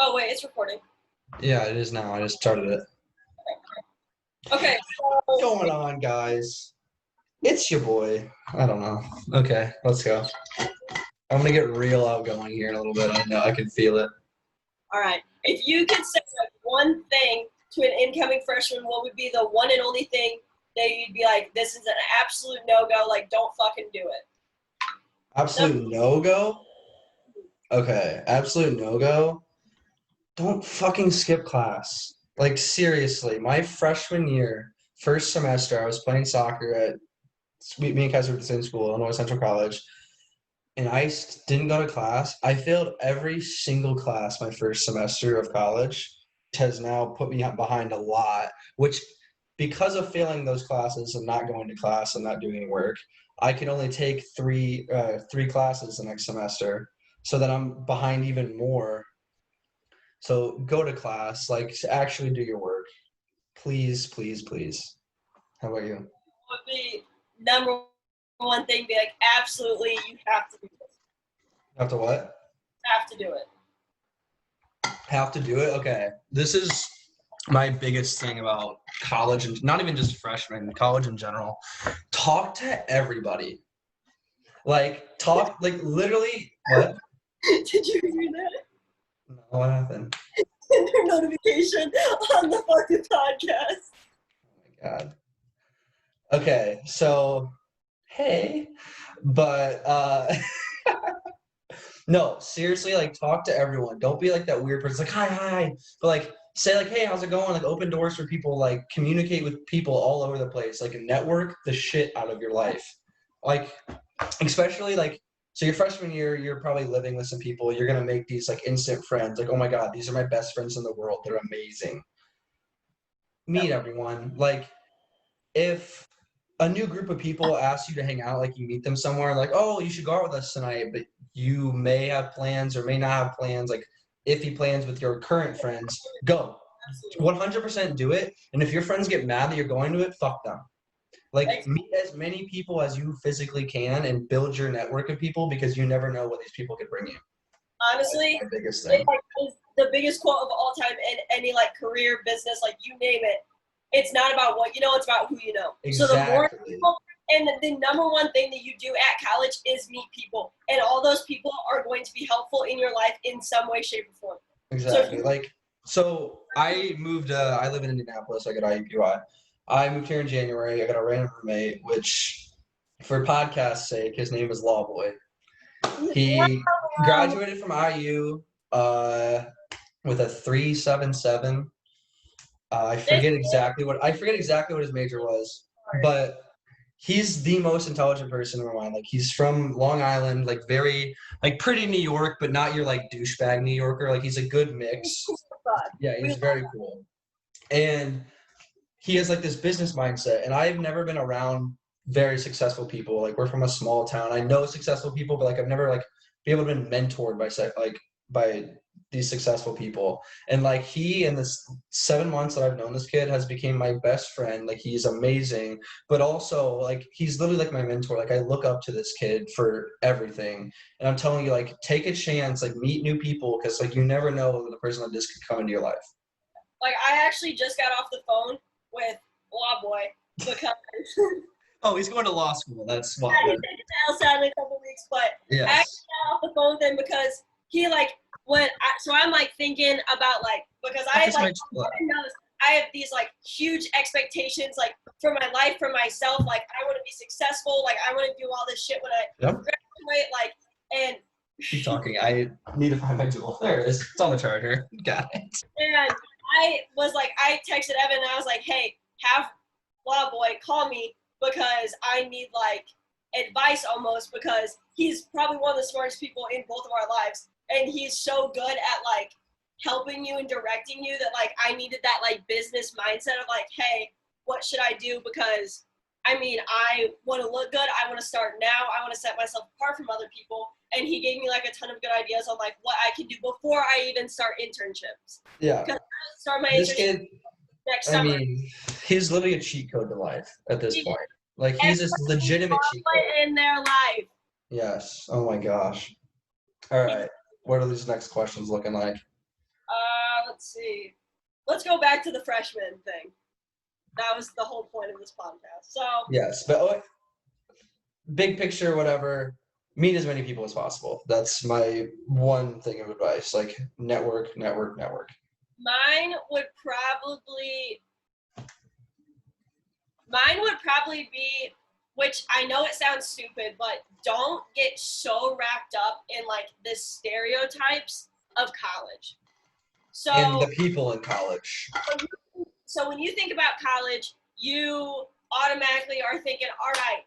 Oh, wait, it's recording. Yeah, it is now. I just started it. Okay. What's going on, guys? It's your boy. I don't know. Okay, let's go. I'm gonna get real outgoing here in a little bit. I know I can feel it. All right. If you could say like one thing to an incoming freshman, what would be the one and only thing that you'd be like, this is an absolute no-go, like, don't fucking do it? Absolute no-go? Okay, absolute no-go. Don't fucking skip class. Like, seriously, my freshman year, first semester, I was playing soccer at, me and Kaiser were at the same school, Illinois Central College, and I didn't go to class. I failed every single class my first semester of college. It has now put me behind a lot, which because of failing those classes and not going to class and not doing any work, I can only take three classes the next semester. So that I'm behind even more. So go to class, like actually do your work. Please, please, please. How about you? Would be number one thing, be like, absolutely, you have to do this. Have to what? Have to do it. Have to do it? Okay. This is my biggest thing about college, and not even just freshmen, college in general. Talk to everybody. Like, literally, what? Did you hear that? No, what happened? Their notification on the fucking podcast. Oh my God. Okay, so, hey, but, no, seriously, like, talk to everyone. Don't be like that weird person, like, hi. But, like, say, like, hey, how's it going? Like, open doors for people, like, communicate with people all over the place. Like, network the shit out of your life. Like, especially, like, so your freshman year, you're probably living with some people. You're going to make these, like, instant friends. Like, oh, my God, these are my best friends in the world. They're amazing. Meet everyone. Like, if a new group of people ask you to hang out, like you meet them somewhere, like, oh, you should go out with us tonight, but you may have plans or may not have plans, like iffy plans with your current friends, go. 100% do it. And if your friends get mad that you're going to it, fuck them. Like, meet as many people as you physically can and build your network of people, because you never know what these people could bring you. Honestly, that's my biggest thing. It's the biggest quote of all time in any like career, business, like you name it. It's not about what you know, it's about who you know. Exactly. So the more people, and the number one thing that you do at college is meet people. And all those people are going to be helpful in your life in some way, shape, or form. Exactly. So I moved, I live in Indianapolis, I got IUPUI. I moved here in January. I got a random roommate, which, for podcast's sake, his name is Lawboy. He graduated from IU with a 3.77. I forget exactly what his major was, but he's the most intelligent person in my mind. Like, he's from Long Island, like very, like pretty New York, but not your like douchebag New Yorker. Like, he's a good mix. Yeah, he's very cool. And he has like this business mindset, and I've never been around very successful people. Like, we're from a small town. I know successful people, but like I've never like been able to been mentored by these successful people. And like, he, in this 7 months that I've known this kid, has become my best friend. Like, he's amazing, but also like he's literally like my mentor. Like, I look up to this kid for everything. And I'm telling you, like, take a chance, like meet new people, because like you never know the person like this could come into your life. Like, I actually just got off the phone with Lawboy because oh, he's going to law school. That's why. Yeah, he's taking the L in a couple weeks, but yes. I actually got off the phone with him because he like so I'm like thinking about like, because I have these like huge expectations like for my life, for myself. Like, I want to be successful. Like, I want to do all this shit when I graduate. Like, and keep talking. I need to find my tool. There it is. It's on the charger. Got it. And I texted Evan and I was like, hey, have Lawboy call me because I need like advice almost, because he's probably one of the smartest people in both of our lives. And he's so good at like helping you and directing you that like I needed that like business mindset of like, hey, what should I do? Because I mean, I want to look good. I want to start now. I want to set myself apart from other people. And he gave me like a ton of good ideas on like what I can do before I even start internships. Yeah. Because I start my internship next summer. I mean, he's literally a cheat code to life at this point. Like, he's a legitimate cheat code in their life. Yes. Oh my gosh. All right. What are these next questions looking like? let's see. Let's go back to the freshman thing. That was the whole point of this podcast. So yes, but big picture, whatever. Meet as many people as possible. That's my one thing of advice. Like network. mine would probably be, which I know it sounds stupid, but don't get so wrapped up in like the stereotypes of college. And the So people in college. So when you think about college, you automatically are thinking, all right,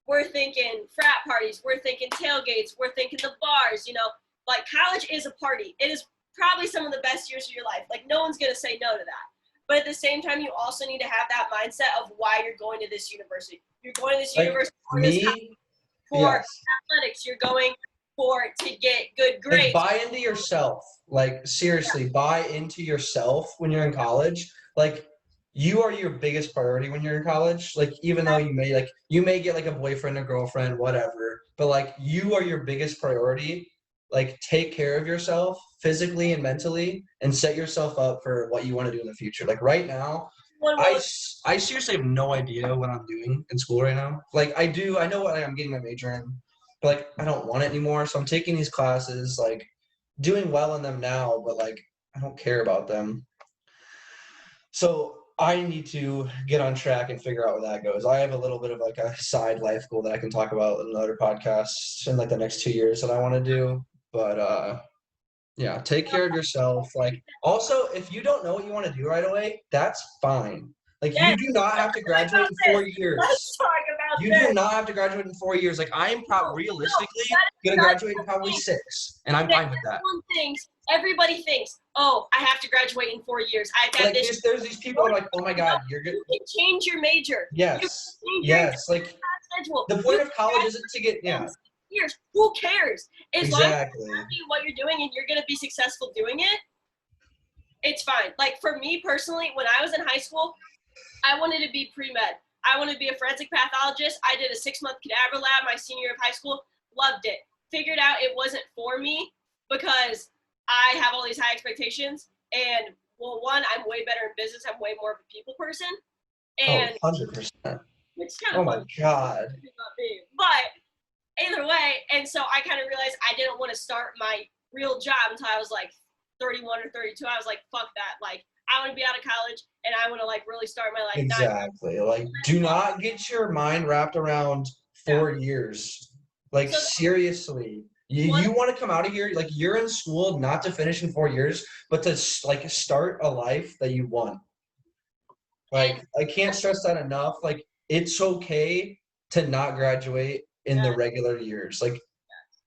we're thinking frat parties, we're thinking tailgates, we're thinking the bars, like college is a party. It is probably some of the best years of your life. Like no one's going to say no to that. But at the same time, you also need to have that mindset of why you're going to this university. You're going to this university for this college, for yes. athletics. You're going to get good Like grades. buy into yourself. Like seriously, buy into yourself when you're in college. Like you are your biggest priority when you're in college. Like even though you may get like a boyfriend or girlfriend, whatever, but like you are your biggest priority. Like take care of yourself physically and mentally and set yourself up for what you want to do in the future. Like right now, I seriously have no idea what I'm doing in school right now. Like I know what I'm getting my major in, but like I don't want it anymore. So I'm taking these classes, like doing well in them now, but like I don't care about them. So I need to get on track and figure out where that goes. I have a little bit of like a side life goal that I can talk about in another podcast in like the next 2 years that I want to do. But yeah, take care of yourself. Like also, if you don't know what you want to do right away, that's fine. Like you do not have to graduate in 4 years. Let's talk about You do not have to graduate in 4 years. Like I am realistically gonna graduate in probably 6, and I'm fine with that. Everybody thinks, oh, I have to graduate in 4 years. I've got like this. there's these people who are like, oh my god, you're good. You can change your major. Yes. Yes. Like the point of college isn't to get years. Who cares? As long as exactly. you're happy what you're doing and you're gonna be successful doing it, it's fine. Like for me personally, when I was in high school, I wanted to be pre-med. I wanted to be a forensic pathologist. I did a 6-month cadaver lab my senior year of high school. Loved it. Figured out it wasn't for me because I have all these high expectations. And well, one, I'm way better in business. I'm way more of a people person. And 100%. It's kind of my god. But either way, and so I kind of realized I didn't want to start my real job until I was like 31 or 32. I was like, fuck that. Like, I want to be out of college and I want to like really start my life. Exactly. Like, do not get your mind wrapped around 4 years. Like, seriously. You want to come out of here, like, you're in school not to finish in 4 years, but to, like, start a life that you want. Like, I can't stress that enough. Like, it's okay to not graduate in the regular years. Like,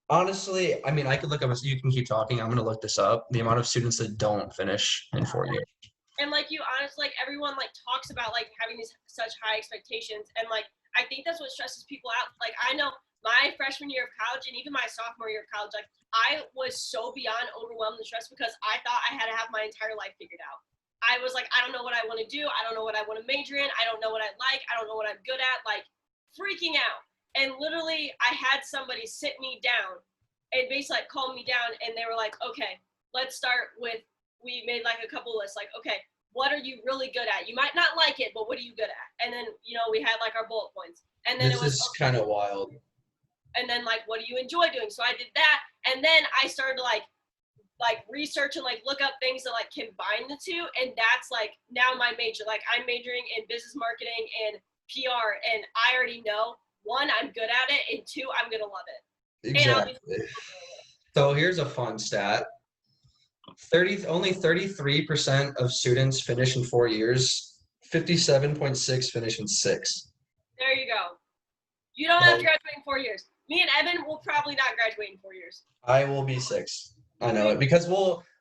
honestly, I mean, I could look up, you can keep talking. I'm going to look this up. The amount of students that don't finish in 4 years. And, like, you honestly, like, everyone, like, talks about, like, having these such high expectations. And, like, I think that's what stresses people out. Like, I know my freshman year of college and even my sophomore year of college, like, I was so beyond overwhelmed and stressed because I thought I had to have my entire life figured out. I was like, I don't know what I want to do. I don't know what I want to major in. I don't know what I like. I don't know what I'm good at. Like, freaking out. And literally, I had somebody sit me down and basically like calm me down. And they were like, okay, let's start with, we made like a couple lists. Like, okay, what are you really good at? You might not like it, but what are you good at? And then, you know, we had like our bullet points. And then this it was is kind of wild. And then like, what do you enjoy doing? So I did that. And then I started to like research and like look up things that like combine the two. And that's like now my major. Like I'm majoring in business marketing and PR. And I already know, one, I'm good at it. And two, I'm going to love it. Exactly. So here's a fun stat. Only 33% of students finish in 4 years. 57.6 finish in 6. There you go. You don't have to graduate in 4 years. Me and Evan will probably not graduate in 4 years. I will be 6. I know it because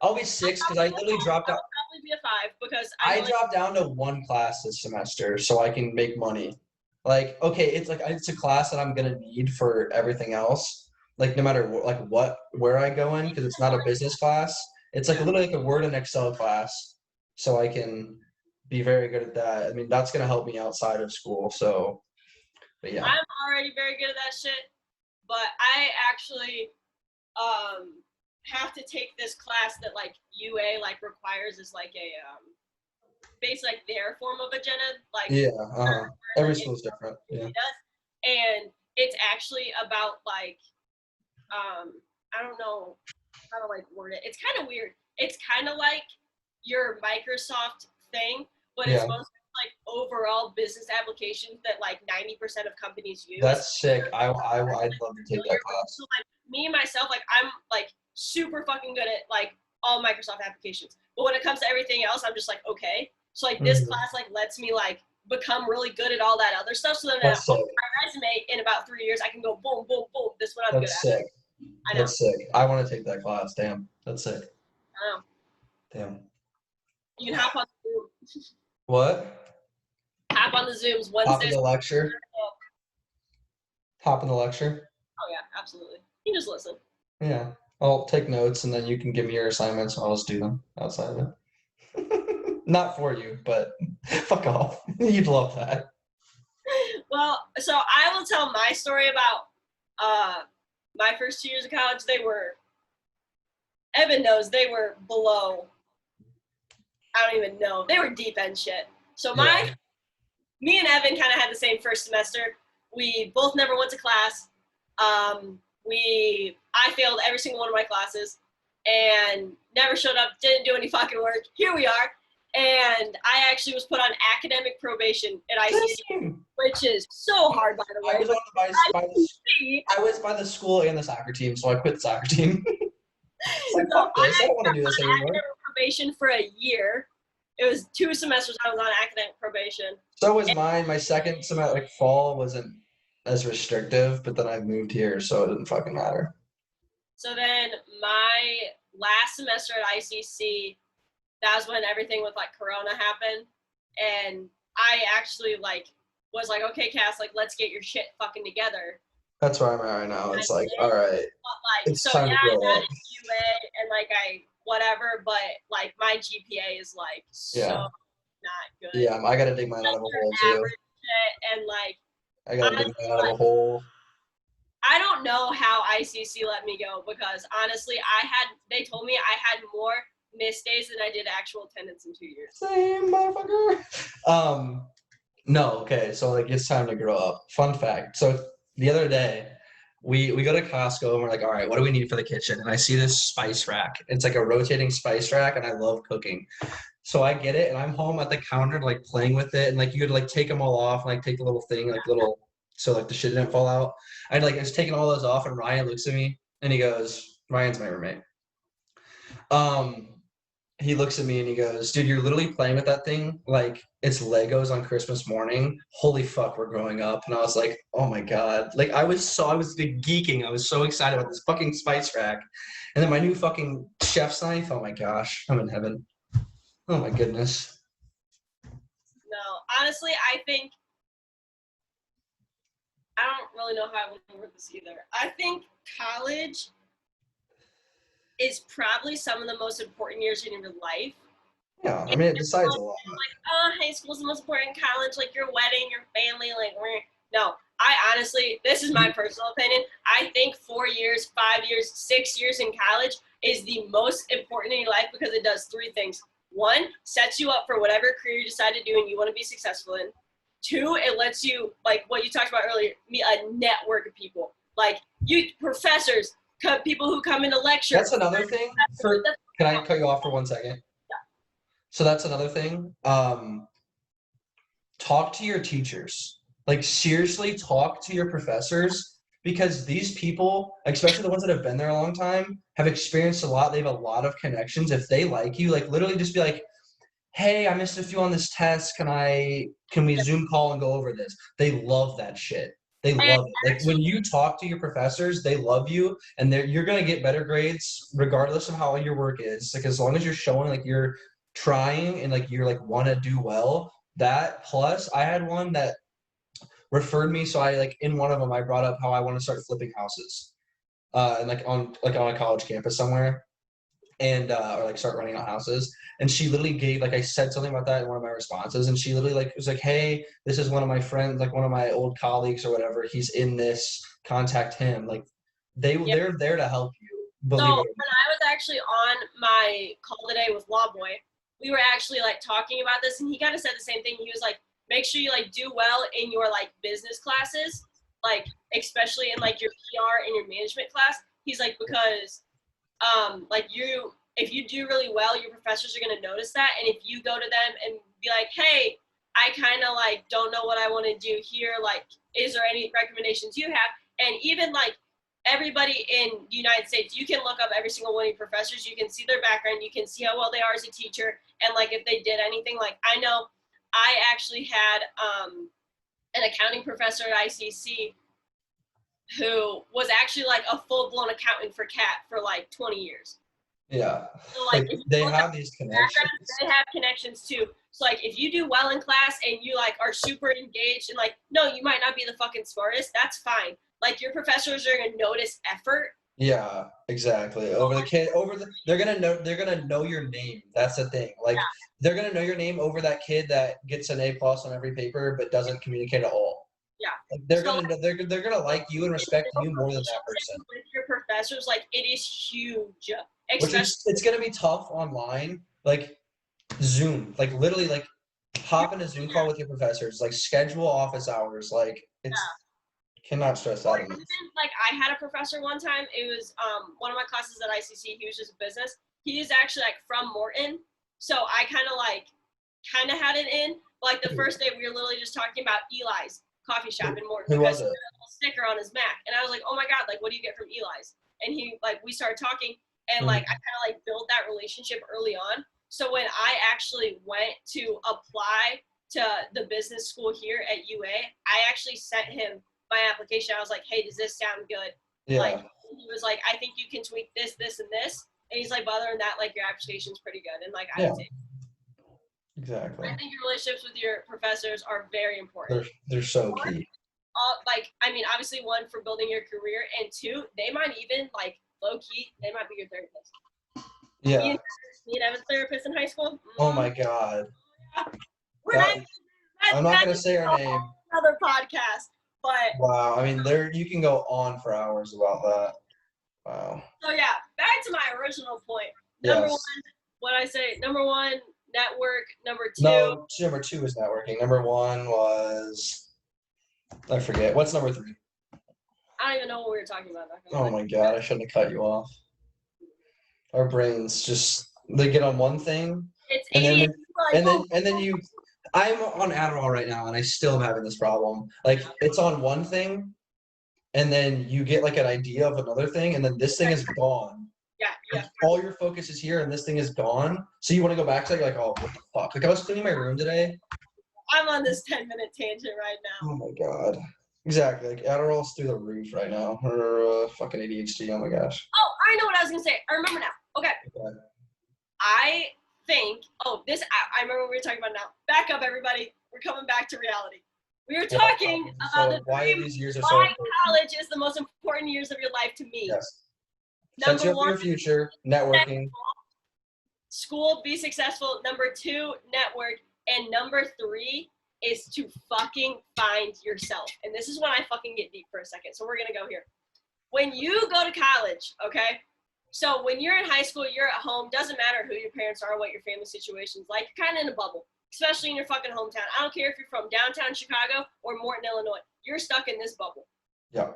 I'll be 6 because I literally dropped out. I'll probably be a 5 because I dropped down to 1 class this semester so I can make money. Like, okay, it's a class that I'm gonna need for everything else. Like no matter where I go in, because it's not a business class. It's like literally like a Word and Excel class, so I can be very good at that. I mean, that's gonna help me outside of school. So, but yeah. I'm already very good at that shit, but I actually have to take this class that like UA like requires is like a basically like their form of agenda, like Every school's different. Yeah. Does, and it's actually about like I don't know how to like word it. It's kind of weird. It's kind of like your Microsoft thing, but it's mostly like overall business applications that like 90% of companies use. That's sick. I'd love to take that class. So like me myself, like I'm like super fucking good at like all Microsoft applications, but when it comes to everything else, I'm just like okay. So like this class like lets me like become really good at all that other stuff. So then on my resume in about 3 years, I can go boom, boom, boom. This is what I'm good at. Sick. I know. That's sick. I want to take that class. Damn, that's sick. I know. Damn. You can hop on the Zoom. What? Hop on the Zooms Wednesdays. Hop in the lecture. Hop in the lecture. Oh yeah, absolutely. You just listen. Yeah, I'll take notes and then you can give me your assignments and I'll just do them outside of it. Not for you, but fuck off. You'd love that. Well, so I will tell my story about my first 2 years of college. Evan knows they were below. I don't even know. They were deep end shit. So me and Evan kind of had the same first semester. We both never went to class. I failed every single one of my classes and never showed up, didn't do any fucking work. Here we are. And I actually was put on academic probation at ICC, which is so hard, by the way. I was by the school and the soccer team, so I quit the soccer team. Like, fuck this. I don't want to do this anymore. Academic probation for a year. It was 2 semesters I was on academic probation. So was mine. My second semester, like fall, wasn't as restrictive, but then I moved here, so it didn't fucking matter. So then my last semester at ICC, that was when everything with like Corona happened, and I actually like was like, okay, Cass, like let's get your shit fucking together. That's where I'm at right now. It's like, all right, it's time to grow up. I got UA and like whatever, but like my GPA is like so not good. Yeah, I gotta dig mine out of a hole too. And like I gotta dig mine out of a hole. I don't know how ICC let me go because honestly, they told me I had more missed days than I did actual attendance in 2 years. Same, motherfucker. No, okay, so like it's time to grow up. Fun fact. So the other day, we go to Costco and we're like, all right, what do we need for the kitchen? And I see this spice rack. It's like a rotating spice rack, and I love cooking. So I get it, and I'm home at the counter like playing with it, and like you could like take them all off, and like take the little thing, so like the shit didn't fall out. I was taking all those off, and Ryan looks at me and he goes, Ryan's my roommate. He looks at me and he goes, dude, you're literally playing with that thing like it's Legos on Christmas morning. Holy fuck, we're growing up. And I was like, oh my God. Like I was geeking. I was so excited about this fucking spice rack. And then my new fucking chef's knife. Oh my gosh, I'm in heaven. Oh my goodness. No, honestly, I don't really know how I want to word this either. I think college is probably some of the most important years in your life. Yeah, I mean, it decides a lot. Like, high school is the most important. College, like your wedding, your family, like no. I honestly, this is my personal opinion. I think 4 years, 5 years, 6 years in college is the most important in your life because it does 3 things. 1, sets you up for whatever career you decide to do and you want to be successful in. 2, it lets you, like what you talked about earlier, meet a network of people. Like you professors, people who come into lecture. That's another thing. Can I cut you off for 1 second? Yeah. So that's another thing. Talk to your teachers. Like seriously, talk to your professors because these people, especially the ones that have been there a long time, have experienced a lot. They have a lot of connections. If they like you, like literally just be like, hey, I missed a few on this test. Can we Zoom call and go over this? They love that shit. They love it. Like when you talk to your professors, they love you, and you're gonna get better grades regardless of how your work is. Like as long as you're showing like you're trying and like you're like want to do well. That plus, I had one that referred me. So I like in one of them, I brought up how I want to start flipping houses, and like on a college campus somewhere. And or like start renting out houses. And she literally gave, like I said something about that in one of my responses, and she literally like was like, hey, this is one of my friends, like one of my old colleagues or whatever, he's in this, contact him. Like they're there to help you. believe So it. when I was actually on my call today with Law Boy, we were actually like talking about this, and he kind of said the same thing. He was like, make sure you like do well in your like business classes, like especially in like your PR and your management class. He's like, because like if you do really well, your professors are gonna notice that, and if you go to them and be like, hey, I kind of like don't know what I want to do here, like, is there any recommendations you have? And even like everybody in the United States, you can look up every single one of your professors, you can see their background, you can see how well they are as a teacher, and like if they did anything. Like I know I actually had an accounting professor at ICC who was actually like a full-blown accountant for CAT for like 20 years. Yeah. So like if they have these connections. they have connections too. So like if you do well in class and you like are super engaged and like, no, you might not be the fucking smartest, that's fine. Like your professors are gonna notice effort. Yeah, exactly. They're gonna know your name. That's the thing. Like they're gonna know your name over that kid that gets an A+ on every paper but doesn't communicate at all. Yeah. Like they're gonna like you and respect you more than that person. With your professors, like it is huge. Which it's gonna be tough online, like Zoom, like literally like hop in a Zoom call with your professors, like schedule office hours, like it's cannot stress that enough. Like I had a professor one time, it was one of my classes at ICC, he was just a business. He is actually like from Morton, so I kind of had it in. But like the first day we were literally just talking about Eli's coffee shop in Morton because he had a little sticker on his Mac, and I was like, oh my god, like what do you get from Eli's? And he like we started talking, and like I kind of like built that relationship early on. So when I actually went to apply to the business school here at UA, I actually sent him my application. I was like, hey, does this sound good? Yeah. Like he was like, I think you can tweak this, this, and this. And he's like, but other than that, like your application's pretty good. And like I would take. Exactly. I think your relationships with your professors are very important. They're so key. Like I mean, obviously one for building your career, and two, they might even like low key, they might be your therapist. Yeah. Me and Evan's therapist in high school. Oh my god. I'm not gonna say her name. Another podcast, but wow. I mean, you can go on for hours about that. Wow. So yeah, back to my original point. Number one, what I say? Number one, network. Number two. No, number two is networking. Number one was I forget. What's number three? I don't even know what we were talking about. Oh my god, I shouldn't have cut you off. Our brains they get on one thing, and then you. I'm on Adderall right now, and I still am having this problem. Like it's on one thing, and then you get like an idea of another thing, and then this thing is gone. Yeah. Like, all your focus is here, and this thing is gone. So you want to go back to it, you're like, oh, what the fuck? Like I was cleaning my room today. I'm on this 10-minute tangent right now. Oh my god. Exactly. Like Adderall's through the roof right now. Or fucking ADHD. Oh my gosh. Oh, I know what I was gonna say. I remember now. Okay. I think. Oh, this. I remember what we were talking about now. Back up, everybody. We're coming back to reality. We were talking about why these years are so important. College is the most important years of your life to me. Yes. Sets you up for your future. Networking. School, be successful. Number two, network. And number three is to fucking find yourself. And this is when I fucking get deep for a second. So we're going to go here. When you go to college, okay? So when you're in high school, you're at home. Doesn't matter who your parents are, what your family situation's like. You're kind of in a bubble, especially in your fucking hometown. I don't care if you're from downtown Chicago or Morton, Illinois. You're stuck in this bubble. Yeah.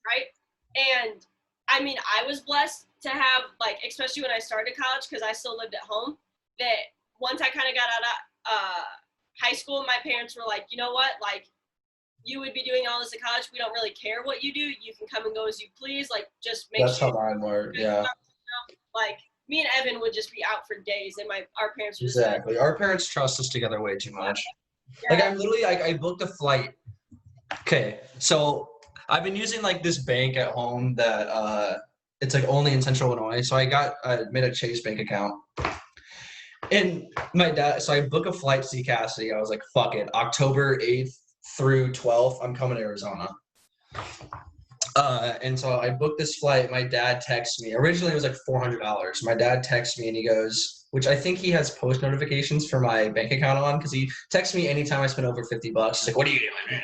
Right? And I mean, I was blessed to have, like, especially when I started college, because I still lived at home, that once I kind of got out of high school, my parents were like, you know what, like, you would be doing all this at college. We don't really care what you do. You can come and go as you please. Like, just make That's sure. That's how mine worked, yeah. Like, me and Evan would just be out for days, and our parents would just Exactly. Our parents trust us together way too much. Yeah. Like, I'm literally, I booked a flight. Okay, so I've been using, like, this bank at home that it's, like, only in Central Illinois. So I made a Chase Bank account. And my dad, so I booked a flight to see Cassidy. I was like, fuck it. October 8th through 12th, I'm coming to Arizona. And so I booked this flight. My dad texted me. Originally, it was like $400. My dad texted me and he goes, which I think he has post notifications for my bank account on because he texts me anytime I spend over $50. He's like, what are you doing?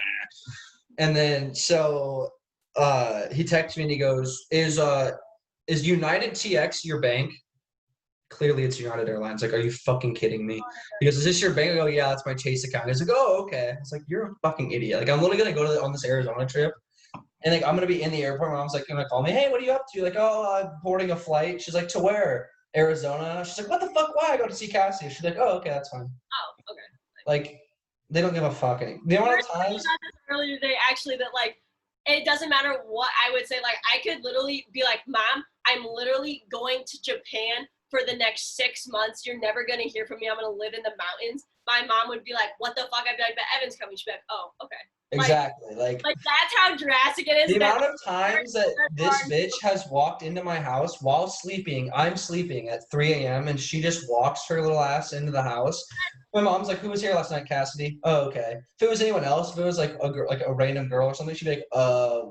And then so he texts me and he goes, is is United TX your bank? Clearly it's United Airlines. Like, are you fucking kidding me? He goes, is this your bank? I go, yeah, that's my Chase account. He's like, oh, okay. It's like, you're a fucking idiot. Like, I'm literally gonna go on this Arizona trip, and like I'm gonna be in the airport. My mom's like gonna call me, hey, what are you up to? Like, oh, I'm boarding a flight. She's like, to where? Arizona. She's like, what the fuck? Why? I go to see Cassie. She's like, oh, okay, that's fine. Oh, okay. Like, they don't give a fuck. The amount of times earlier today, actually, that like it doesn't matter what I would say. Like, I could literally be like, Mom, I'm literally going to Japan for the next 6 months. You're never gonna hear from me. I'm gonna live in the mountains. My mom would be like, what the fuck? I'd be like, but Evan's coming. She'd be like, oh, okay. exactly. Like that's how drastic it is. The amount of times that this bitch has walked into my house while sleeping, I'm sleeping at 3 a.m. and she just walks her little ass into the house. My mom's like, who was here last night, Cassidy? Oh, okay. If it was anyone else, if it was like a random girl or something, she'd be like,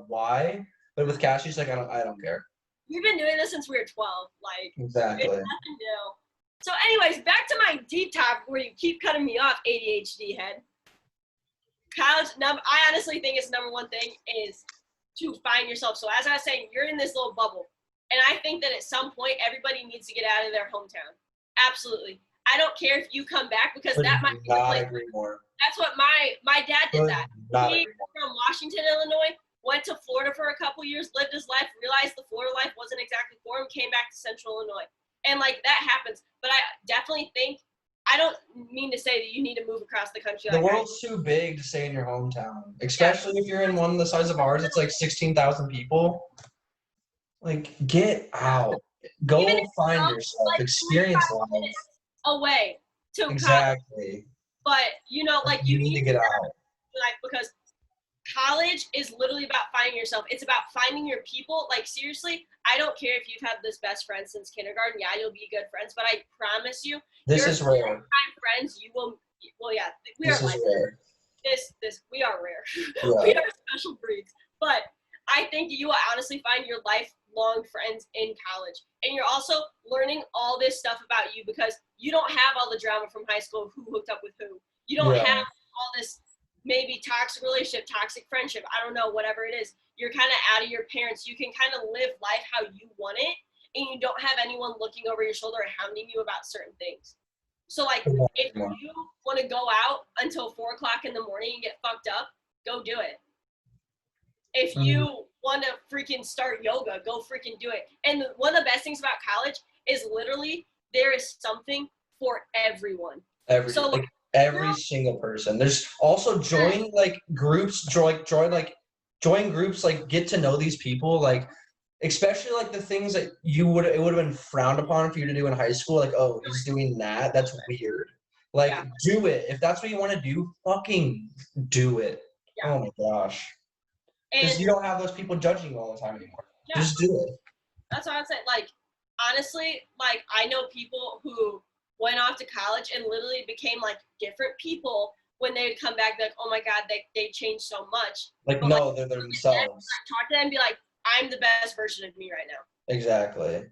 why? But with Cassie, she's like, I don't care. We've been doing this since we were 12. Like, exactly. It's nothing new. So anyways, back to my deep topic where you keep cutting me off, ADHD head. College, I honestly think it's number one thing is to find yourself. So as I was saying, you're in this little bubble. And I think that at some point, everybody needs to get out of their hometown. Absolutely. I don't care if you come back because that might be the place. That's what my dad did that. He from Washington, Illinois, went to Florida for a couple years, lived his life, realized the Florida life wasn't exactly for him, came back to Central Illinois. And like that happens. But I definitely think, I don't mean to say that you need to move across the country. The world's too big to stay in your hometown, especially if you're in one the size of ours. It's like 16,000 people. Like, get out. Go find yourself. Like, experience life. Away to exactly. College. But like you need to get out. Like, because college is literally about finding yourself. It's about finding your people. Like, seriously, I don't care if you've had this best friend since kindergarten. Yeah, you'll be good friends. But I promise you, this is rare. Friends, you will. Well, yeah, we this are is rare. This we are rare. Yeah. We are special breeds. But I think you will honestly find your lifelong friends in college, and you're also learning all this stuff about you because you don't have all the drama from high school of who hooked up with who. You don't have all this maybe toxic relationship, toxic friendship. I don't know, whatever it is. You're kind of out of your parents. You can kind of live life how you want it, and you don't have anyone looking over your shoulder and hounding you about certain things. So, like, if you want to go out until 4 o'clock in the morning and get fucked up, go do it. If you want to freaking start yoga, go freaking do it. And one of the best things about college is literally there is something for everyone. Every single person. There's also join like groups, join groups, like get to know these people, like especially like the things that it would have been frowned upon for you to do in high school. Like, oh, he's doing that. That's weird. Like, do it. If that's what you want to do, fucking do it. Yeah. Oh my gosh. Because you don't have those people judging you all the time anymore. Yeah. Just do it. That's what I'd say. Like, honestly, like I know people who went off to college and literally became like different people when they would come back. Like, oh my God, they changed so much. Like, but, no, they're themselves. Talk to them and be like, I'm the best version of me right now. Exactly.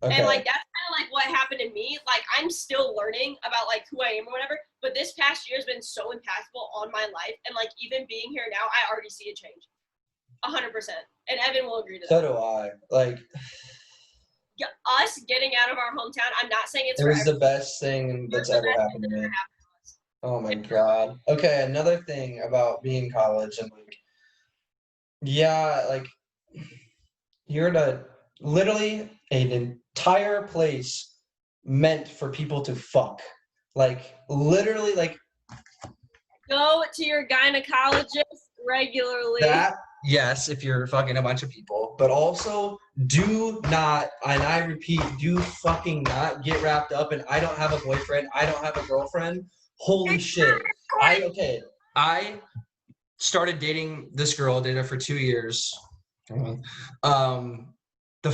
Okay. And like that's kind of like what happened to me. Like, I'm still learning about like who I am or whatever. But this past year has been so impactful on my life, and like even being here now, I already see a change. 100%. And Evan will agree to that. So do I. Like, yeah, us getting out of our hometown, I'm not saying it's it was the best thing that's ever happened to me. Oh my God. Okay, another thing about being in college and like, yeah, like you're literally an entire place meant for people to fuck. Like, literally, like, go to your gynecologist regularly. Yes, if you're fucking a bunch of people, but also do not, and I repeat, do fucking not get wrapped up in I don't have a boyfriend, I don't have a girlfriend. Holy shit. I started dating this girl, dated her for 2 years. The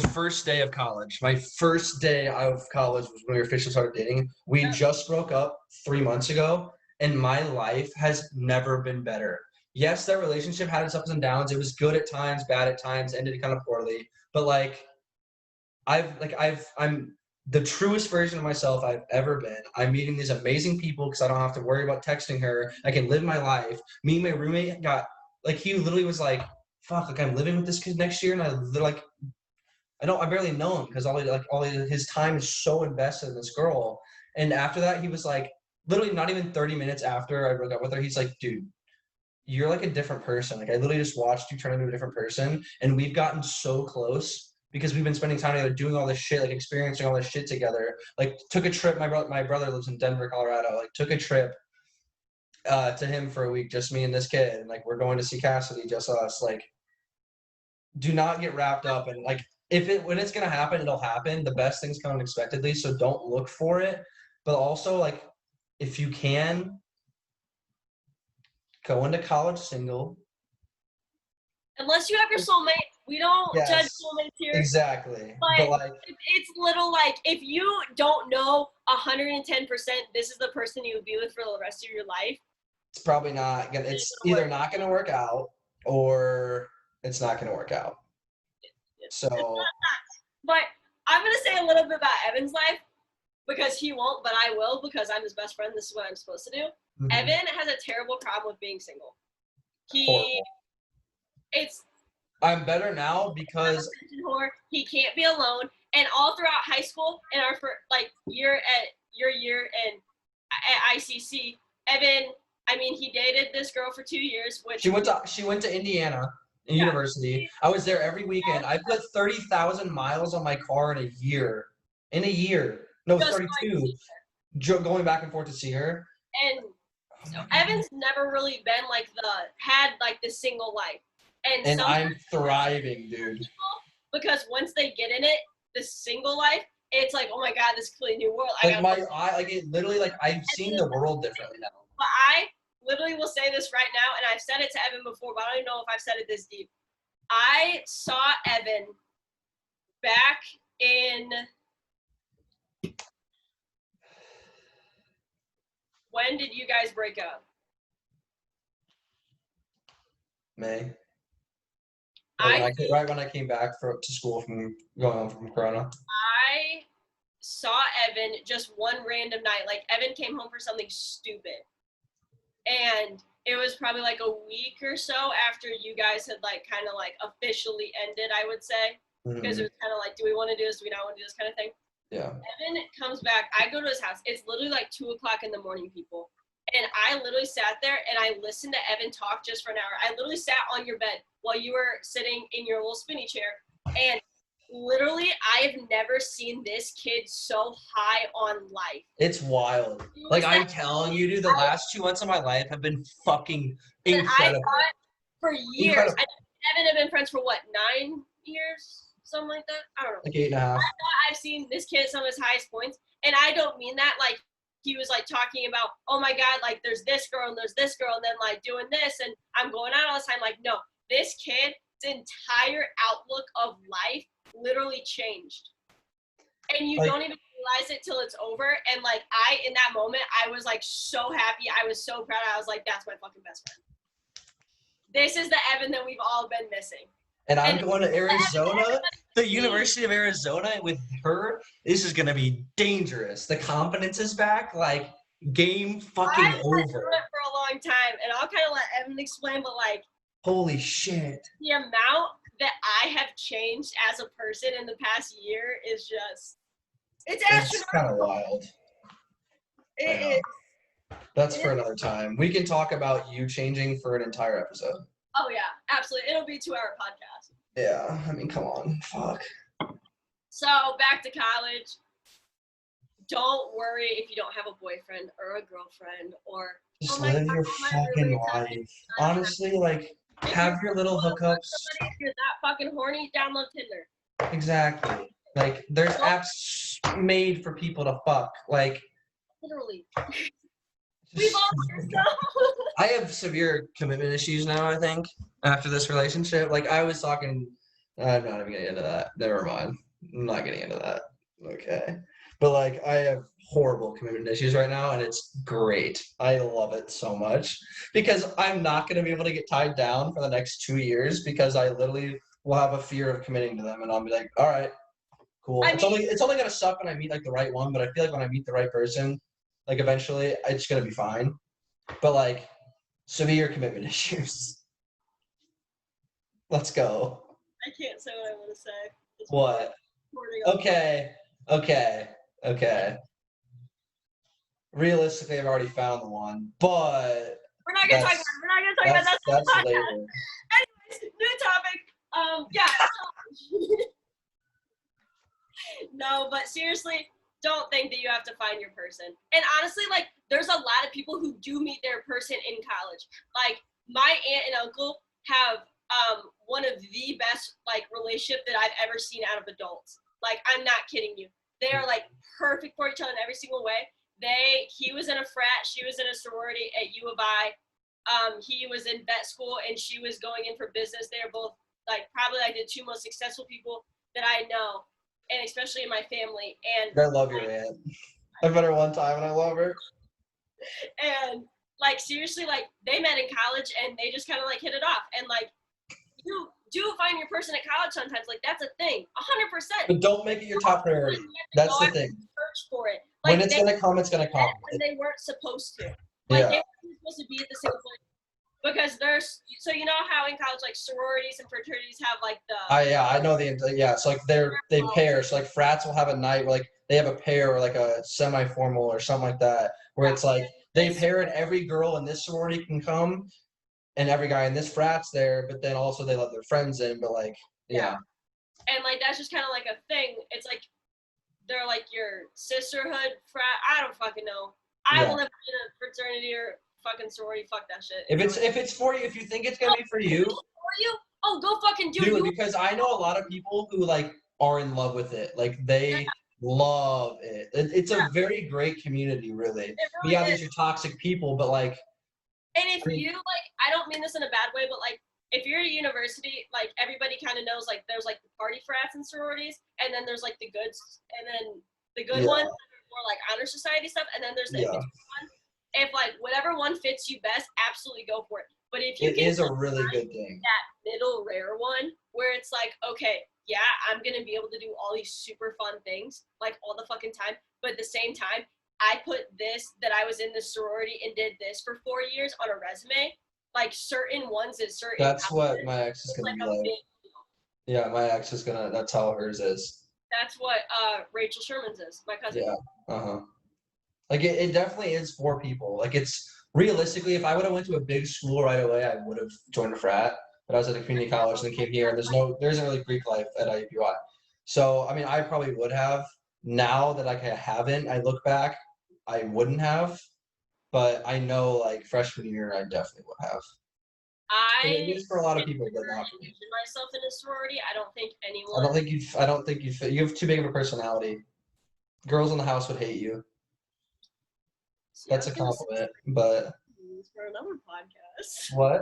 first day of college, my first day of college was when we officially started dating. We just broke up 3 months ago, and my life has never been better. Yes, that relationship had its ups and downs. It was good at times, bad at times, ended kind of poorly. But like, I'm the truest version of myself I've ever been. I'm meeting these amazing people because I don't have to worry about texting her. I can live my life. Me and my roommate got like, he literally was like, fuck, like I'm living with this kid next year, and I barely know him because his time is so invested in this girl. And after that, he was like, literally not even 30 minutes after I broke up with her, he's like, dude, you're like a different person. Like I literally just watched you turn into a different person, and we've gotten so close because we've been spending time together, doing all this shit, like experiencing all this shit together. Like took a trip. My brother lives in Denver, Colorado. Like took a trip to him for a week, just me and this kid, and like we're going to see Cassidy, just us. Like, do not get wrapped up in like when it's gonna happen, it'll happen. The best things come unexpectedly, so don't look for it. But also, like, if you can, go into college single. Unless you have your soulmate, we don't judge Yes, soulmates here. exactly. But like, it's little like if you don't know 110% this is the person you would be with for the rest of your life, it's probably not gonna. It's either not gonna work out or it's not gonna work out. So, but I'm gonna say a little bit about Evan's life because he won't, but I will because I'm his best friend. This is what I'm supposed to do. mhm. Evan has a terrible problem with being single. Horrible. I'm better now because he can't be alone. And all throughout high school and our year at your year and at ICC, Evan, I mean, he dated this girl for 2 years, which she went to Indiana university. I was there every weekend. I put 30,000 miles on my car in a year. In a year, no, 32. Going back and forth to see her. And so Evan's never really been had the single life. And I'm thriving, dude. Because once they get in it, the single life, it's like, oh my god, this completely new world. It literally, like, I've seen the world differently now. But I literally will say this right now, and I've said it to Evan before, but I don't even know if I've said it this deep. I saw Evan back in when did you guys break up? May. Right when I came back to school from going home from Corona. I saw Evan just one random night. Like, Evan came home for something stupid. And it was probably like a week or so after you guys had kind of officially ended, I would say. Because it was kind of like, do we want to do this? Do we not want to do this kind of thing? Yeah. Evan comes back. I go to his house. It's literally 2 o'clock in the morning, people. And I literally sat there and I listened to Evan talk just for an hour. I literally sat on your bed while you were sitting in your little spinny chair. And literally, I have never seen this kid so high on life. It's wild. Like, I'm telling you, dude, the last 2 months of my life have been fucking incredible. I thought for years. Evan have been friends for what, 9 years? Something like that? I don't know. Like 8.5. I thought I've seen this kid at some of his highest points. And I don't mean that he was talking about, oh my god, there's this girl and there's this girl and then doing this and I'm going out all the time. No, this kid's entire outlook of life literally changed. And you don't even realize it till it's over. And in that moment, I was so happy. I was so proud. I was like, that's my fucking best friend. This is the Evan that we've all been missing. And I'm going to Arizona, the University of Arizona with her. This is going to be dangerous. The confidence is back. Game fucking over. I've been it for a long time, and I'll kind of let Evan explain, but holy shit. The amount that I have changed as a person in the past year is just, it's kind of wild. It is. That's for another time. We can talk about you changing for an entire episode. Oh, yeah, absolutely. It'll be a 2-hour podcast. Yeah, I mean, come on. Fuck. So, back to college. Don't worry if you don't have a boyfriend or a girlfriend or... Just live your fucking life. Honestly, have your little hookups. If you're that fucking horny, download Tinder. Exactly. There's apps made for people to fuck. Literally. We've all stuff. I have severe commitment issues now, I think, after this relationship. I was talking, I'm not even getting into that. Never mind. I'm not getting into that. Okay. But I have horrible commitment issues right now, and it's great. I love it so much because I'm not going to be able to get tied down for the next 2 years because I literally will have a fear of committing to them, and I'll be like, all right, cool. It's only going to suck when I meet the right one, but I feel when I meet the right person, eventually it's going to be fine. But severe commitment issues. Let's go. I can't say what I want to say. What? Okay. Realistically, I've already found the one, but we're not gonna talk about it. We're not gonna talk about that. That's later. Anyways, new topic. Yeah. No, but seriously, don't think that you have to find your person. And honestly, like, there's a lot of people who do meet their person in college. Like, my aunt and uncle have one of the best like relationship that I've ever seen out of adults. Like, I'm not kidding you. They are like perfect for each other in every single way. He was in a frat, she was in a sorority at U of I. He was in vet school and she was going in for business. They're both like probably like the two most successful people that I know, and especially in my family. And I love your aunt. I've met her one time and I love her. And like seriously, like they met in college and they just kind of like hit it off. And like you do find your person at college sometimes. Like that's a thing, 100%. But don't make it your top priority. That's the thing. Search for it. Like, when it's gonna come, it's gonna come. And they weren't supposed to. Like they weren't supposed to be at the same place. Because there's, so you know how in college like sororities and fraternities have like the. I know it's like they pair. So like frats will have a night where like they have a pair or like a semi-formal or something like that, where it's like they pair and every girl in this sorority can come, and every guy in this frat's there, but then also they let their friends in. But like and like that's just kind of like a thing. It's like they're like your sisterhood frat. I don't fucking know. I will never be in a fraternity or fucking sorority. Fuck that shit. If it's for you, if you think it's gonna be for you, oh, go fucking do it. Because I know a lot of people who like are in love with it. Like they love it. It's a very great community, really. There's your toxic people, but like. And if you like, I don't mean this in a bad way, but like if you're at a university, like everybody kind of knows like there's like the party frats and sororities, and then there's like the goods, and then the good ones are more like honor society stuff, and then there's the one. If like whatever one fits you best, absolutely go for it. But if you is a really good thing. That middle rare one where it's like, okay, yeah, I'm gonna be able to do all these super fun things like all the fucking time, but at the same time, I put this that I was in the sorority and did this for 4 years on a resume. Like certain ones at certain. That's what my ex is gonna be like. Yeah, my ex is gonna. That's how hers is. That's what Rachel Sherman's is. My cousin. Yeah. Like it definitely is for people. Like it's realistically, if I would have went to a big school right away, I would have joined a frat. But I was at a community college and then came here, and there isn't really Greek life at IUPUI. So I mean, I probably would have. Now that like I haven't, I look back, I wouldn't have. But I know like freshman year, I definitely would have. It is for a lot of people, but not for me. Myself in a sorority, I don't think anyone. I don't think you fit. You have too big of a personality. Girls in the house would hate you. That's a compliment, but. For another podcast. What?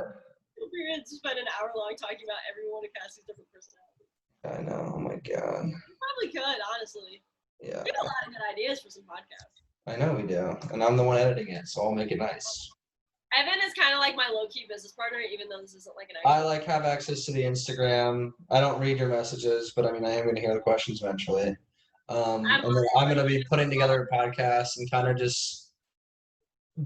We're going to spend an hour long talking about everyone in Cassie's different personalities. I know. Oh my god. You probably could, honestly. Yeah. We have a lot of good ideas for some podcasts. I know we do, and I'm the one editing it, so I'll make it nice. Evan is kind of like my low-key business partner, even though this isn't like an. I like have access to the Instagram. I don't read your messages, but I mean I am going to hear the questions eventually. And then I'm going to be putting together a podcast and kind of just.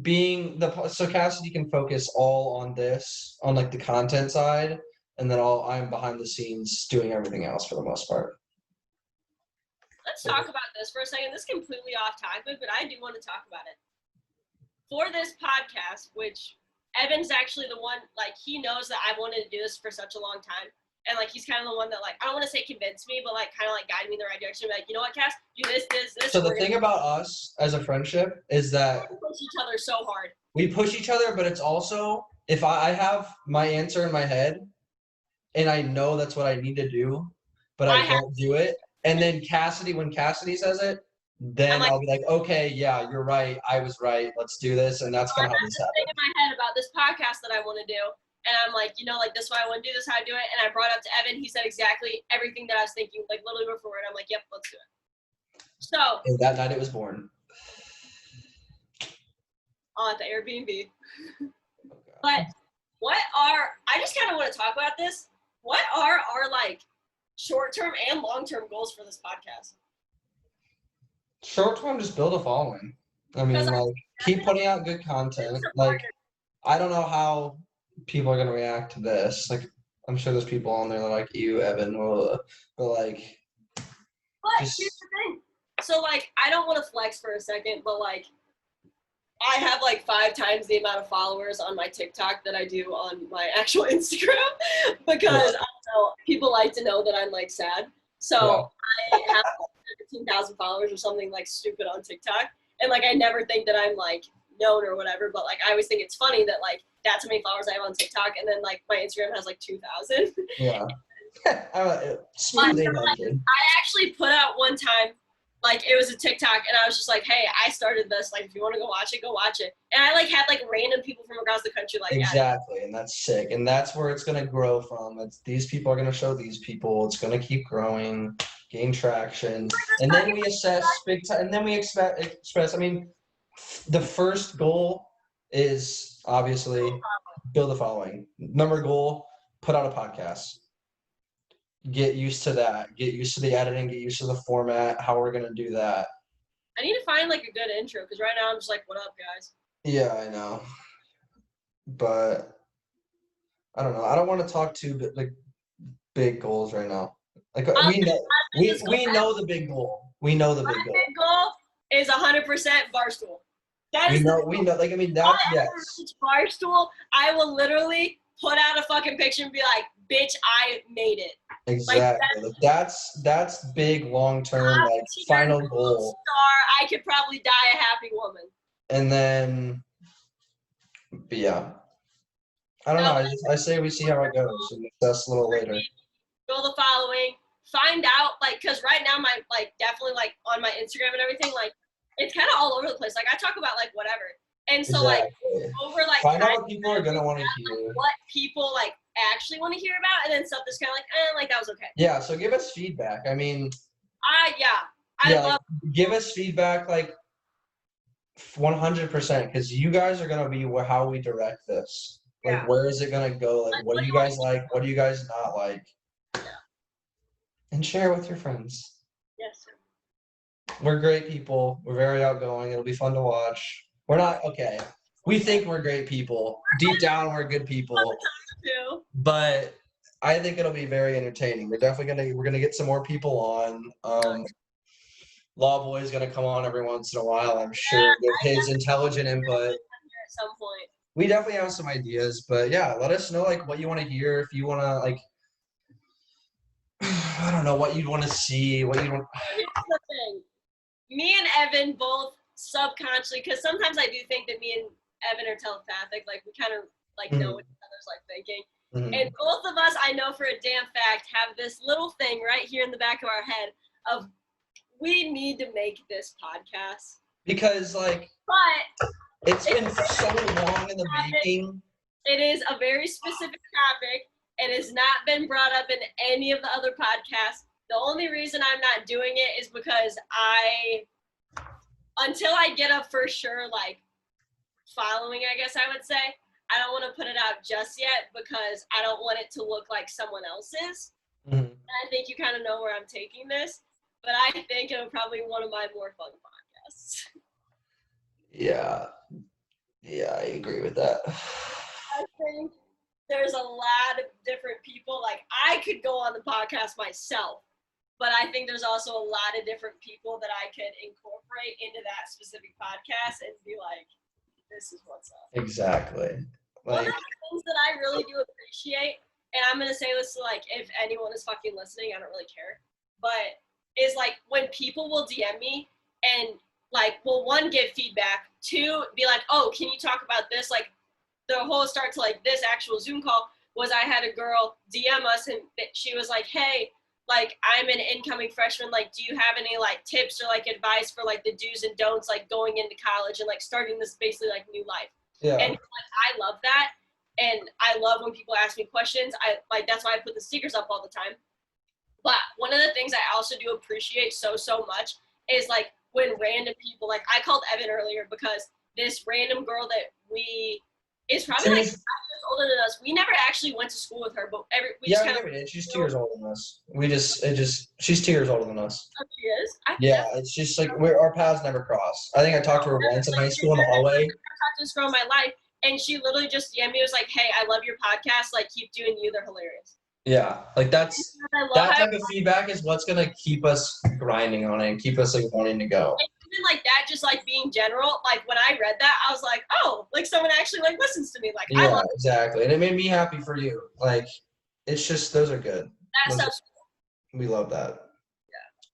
So Cassidy can focus all on this, on like the content side, and then I'm behind the scenes doing everything else for the most part. Let's talk about this for a second. This is completely off topic, but I do want to talk about it. For this podcast, which Evan's actually the one, like he knows that I wanted to do this for such a long time. And like he's kind of the one that like, I don't want to say convinced me, but like kind of like guide me in the right direction. Like, you know what, Cass, do this. So the thing about us as a friendship is that we push each other so hard. We push each other, but it's also if I have my answer in my head and I know that's what I need to do, but I don't do it. And then when Cassidy says it, then I'll be like, okay, yeah, you're right. I was right. Let's do this. And that's kind of how this happened. In my head about this podcast that I want to do. And I'm like, you know, like this is why I want to do this, how I do it. And I brought it up to Evan. He said exactly everything that I was thinking, like literally before it. I'm like, yep, let's do it. So. And that night it was born. At the Airbnb. But I just kind of want to talk about this. What are our like short-term and long-term goals for this podcast? Short-term, just build a following. I mean, like keep putting out good content. Like, I don't know how people are going to react to this. Like, I'm sure there's people on there that like you, Evan, but like, But here's the thing. So, like, I don't want to flex for a second, but, like, I have, like, 5 times the amount of followers on my TikTok that I do on my actual Instagram because, I don't know, people like to know that I'm, like, sad. So, I have, like, 15,000 followers or something, like, stupid on TikTok. And, like, I never think that I'm, like, known or whatever, but, like, I always think it's funny that, like, that's how many followers I have on TikTok, and then, like, my Instagram has, like, 2,000. Yeah. But, like, I actually put out one time, like, it was a TikTok, and I was just like, hey, I started this, like, if you want to go watch it, go watch it. And I, like, had, like, random people from across the country, like, exactly, and that's sick, and that's where it's going to grow from. These people are going to show these people. It's going to keep growing, gain traction, and then we assess big time, and then we express. I mean, the first goal is obviously build a following. Number goal, put out a podcast. Get used to that. Get used to the editing. Get used to the format. How we're gonna do that. I need to find, like, a good intro, because right now I'm just like, what up, guys? Yeah, I know. But I don't know. I don't want to talk too big goals right now. Like we know the big goal. We know the big goal. My big goal is 100% Barstool. That we is know. Like, I mean, that, yes. Barstool, I will literally put out a fucking picture and be like, bitch, I made it. Exactly. Like, that's big, long-term, like, final goal. Star, I could probably die a happy woman. And then, but yeah. I don't know. I say we see how it goes and assess a little later. Build the following. Find out, like, because right now my, like, definitely, like, on my Instagram and everything, like, it's kind of all over the place. Like, I talk about, like, whatever. And so, like, over, like, find out what people are going to want to hear. Like, what people, like, actually want to hear about, and then stuff that's kind of like, that was okay. Yeah, so give us feedback. I mean. I love. Give us feedback, like, 100%, because you guys are going to be how we direct this. Like, where is it going to go? Like, what do you guys like? What do you guys not like? Yeah. And share with your friends. Yes, sir. We're great people. We're very outgoing. It'll be fun to watch. We're not, okay. We think we're great people. Deep down, we're good people. But I think it'll be very entertaining. We're definitely we're gonna get some more people on. Law Boy's gonna come on every once in a while, I'm sure, with his intelligent input. At some point. We definitely have some ideas, but yeah, let us know, like, what you want to hear. If you want to, like, I don't know what you'd want to see. What you want. Here's the thing. Me and Evan both subconsciously, because sometimes I do think that me and Evan are telepathic. Like, we kind of, like, know what each other's, like, thinking. Mm-hmm. And both of us, I know for a damn fact, have this little thing right here in the back of our head of, we need to make this podcast. Because, like, but it's been so long in the making. It is a very specific topic. It has not been brought up in any of the other podcasts. The only reason I'm not doing it is because until I get a for sure, like, following, I guess I would say, I don't want to put it out just yet because I don't want it to look like someone else's. Mm-hmm. And I think you kind of know where I'm taking this, but I think it'll probably be one of my more fun podcasts. Yeah, I agree with that. I think there's a lot of different people. Like, I could go on the podcast myself, but I think there's also a lot of different people that I could incorporate into that specific podcast and be like, this is what's up. Exactly. One of the things that I really do appreciate, and I'm going to say this to, like, if anyone is fucking listening, I don't really care, but is, like, when people will DM me and, like, will, one, give feedback, two, be like, oh, can you talk about this? Like, the whole start to, like, this actual Zoom call was I had a girl DM us, and she was like, hey, like, I'm an incoming freshman, like, do you have any, like, tips or, like, advice for, like, the do's and don'ts, like, going into college and, like, starting this basically, like, new life? Yeah. And, like, I love that, and I love when people ask me questions. That's why I put the stickers up all the time. But one of the things I also do appreciate so much is, like, when random people, like, I called Evan earlier because this random girl that is probably, like, 5 years older than us. We never actually went to school with her, but we never did. She's 2 years older than us. She's 2 years older than us. Oh, she is? Yeah, it's just, like, our paths never cross. I think I talked to her once in high school in the hallway. I've talked to this girl in my life, and she literally just DM'd me, was like, hey, I love your podcast. Like, keep doing you. They're hilarious. Yeah, like that I love how type of feedback is what's gonna keep us grinding on it and keep us like wanting to go. even like that, just like being general. Like when I read that, I was like, oh, like someone actually like listens to me. Like I Yeah, love exactly, and it made me happy for you. Like, it's just those are good. that stuff. We love that.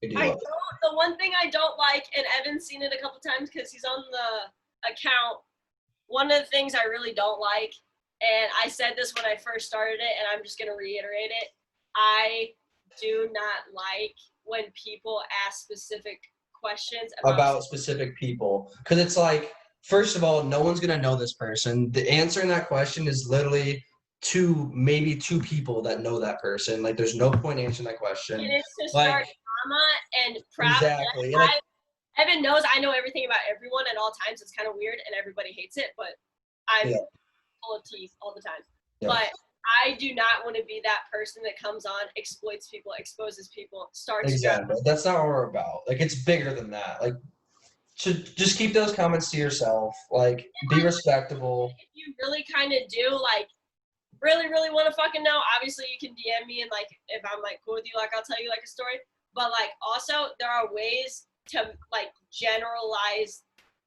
We do love that. The one thing I don't like, and Evan's seen it a couple times because he's on the account. One of the things I really don't like, and I said this when I first started it, and I'm just gonna reiterate it. I do not like when people ask specific questions About specific people, because it's like, first of all, no one's gonna know this person. The answering that question is literally maybe two people that know that person. Like, there's no point answering that question. and it's to Like, start drama and proud. exactly. Like, Evan knows I know everything about everyone at all times. It's kind of weird, and everybody hates it, but I'm yeah, full of teeth all the time. yeah. But I do not want to be that person that comes on, exploits people, exposes people, starts Exactly. drama. That's not what we're about. Like, it's bigger than that. Like, just keep those comments to yourself. Like, be respectable. If you really kind of do, like, really want to fucking know, obviously you can DM me, and like if I'm like cool with you, like I'll tell you like a story. But like also there are ways to like generalize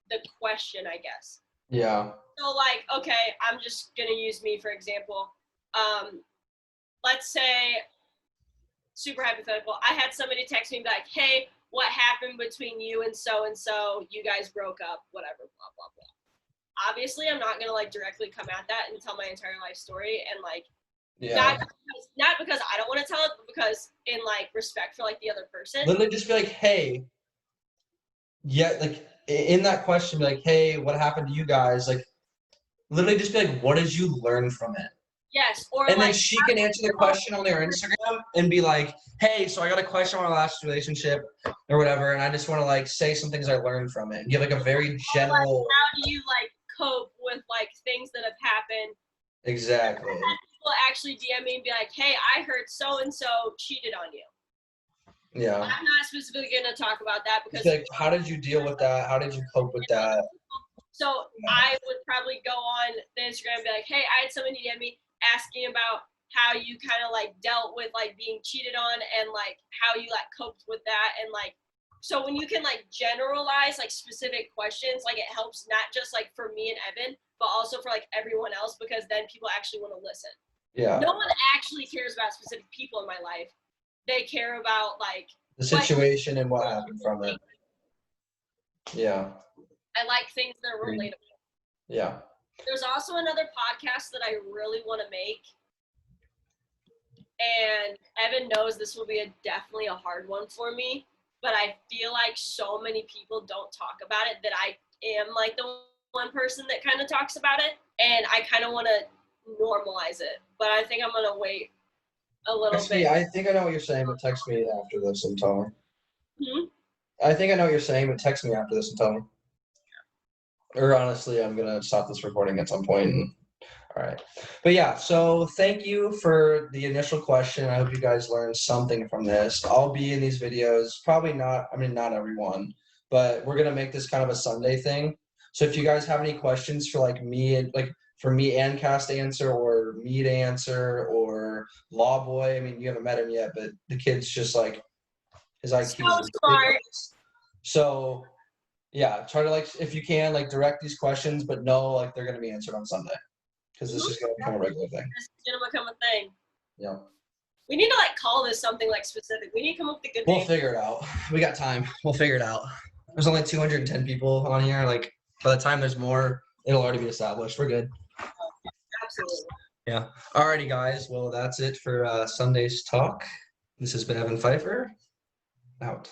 the question, I guess. Yeah. So like, okay, I'm just gonna use me for example. Let's say, super hypothetical, I had somebody text me and be like, hey, what happened between you and so, you guys broke up, whatever, blah blah blah. Obviously I'm not gonna like directly come at that and tell my entire life story, and like Yeah. not because I don't want to tell it, but because in like respect for like the other person. Literally just be like, hey, yeah, like in that question, be like, hey, what happened to you guys? Like, literally just be like, what did you learn from it? Yes, or And then like she can answer the question on their Instagram and be like, hey, so I got a question on our last relationship or whatever, and I just want to like say some things I learned from it and give like a very general. like, how do you like cope with like things that have happened? Exactly. People actually DM me and be like, hey, I heard so and so cheated on you. Yeah. I'm not specifically gonna talk about that because It's like, how did you deal with that? How did you cope with that? so I would probably go on the Instagram and be like, hey, I had somebody DM me asking about how you kind of like dealt with like being cheated on, and like how you like coped with that, and like so when you can like generalize like specific questions, like it helps not just like for me and Evan, but also for like everyone else, because then people actually want to listen. Yeah. No one actually cares about specific people in my life. They care about like the situation and what happened from it. Yeah. I like things that are relatable. Yeah. There's also another podcast that I really want to make, and Evan knows this will be definitely a hard one for me, but I feel like so many people don't talk about it that I am like the one person that kind of talks about it, and I kind of want to normalize it, but I think I'm going to wait a little Text bit. me. I think I know what you're saying, but text me after this and tell me. Hmm? I think I know what you're saying, but text me after this and tell me. Or honestly, I'm gonna stop this recording at some point. All right. But yeah, so thank you for the initial question. I hope you guys learned something from this. I'll be in these videos, probably not, I mean, not everyone, but we're gonna make this kind of a Sunday thing. So if you guys have any questions for like me and like for me and Cast to answer, or me to answer, or Law Boy, I mean, you haven't met him yet, but the kid's just like his IQ So is smart. ridiculous. So yeah, try to like if you can like direct these questions, but know like they're gonna be answered on Sunday, because this is gonna become a regular thing. This is gonna become a thing. Yeah. We need to like call this something like specific. We need to come up with a good We'll name. figure it out. We got time. We'll figure it out. There's only 210 people on here. Like by the time there's more, it'll already be established. We're good. Absolutely. Yeah. Alrighty, guys. Well, that's it for Sunday's talk. This has been Evan Pfeiffer. Out.